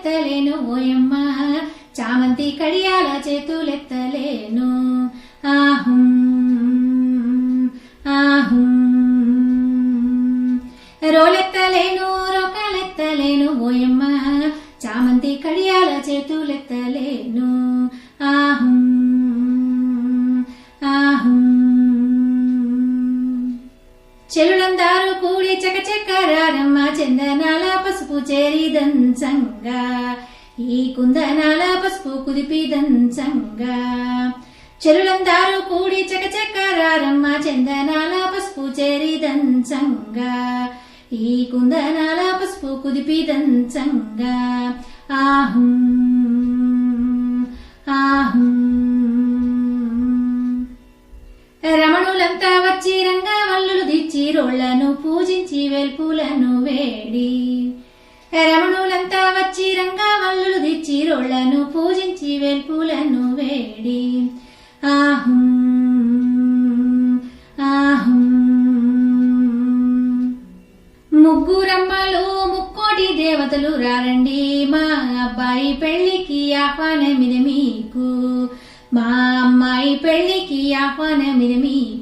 రోలెత్తలేను ఓయమ్మ చామంతి కడియాల చేతులెత్తలేను ఆహుం ఆహుం రోలెత్తలేను రోకాలెత్తలేను ఓయమ్మ చామంతి కడియాల చేతులెత్తలేను ఆహుం ఆహుం చెలులందారు కూడి చకచక్కరారమ్మ చందనాల పసుపు చేరిదంచంగా ఈ కుందనాల పసుపు కుదిపిదంచంగా చెలులందారు కూడి చకచక్కరారమ్మ చందనాల పసుపు చేరిదంచంగా ఈ కుందనాల పసుపు కుదిపిదంచంగా ఆహుం ఆహుం రమణులంతా వచ్చి రంగవల్లులు దిచ్చి రోళ్లను పూజించి వెల్పులను వేడి రమణులంతా వచ్చి రంగవల్లులు దిచ్చి రోళ్లను పూజించి వెల్పులను వేడి ఆహుం ఆహుం ముగ్గురమ్మలు ముక్కోటి దేవతలు రారండి మా అబ్బాయి పెళ్లికి ఆహ్వానమిది మీకు మా అమ్మాయి పెళ్లికి ఆహ్వానమిది మీకు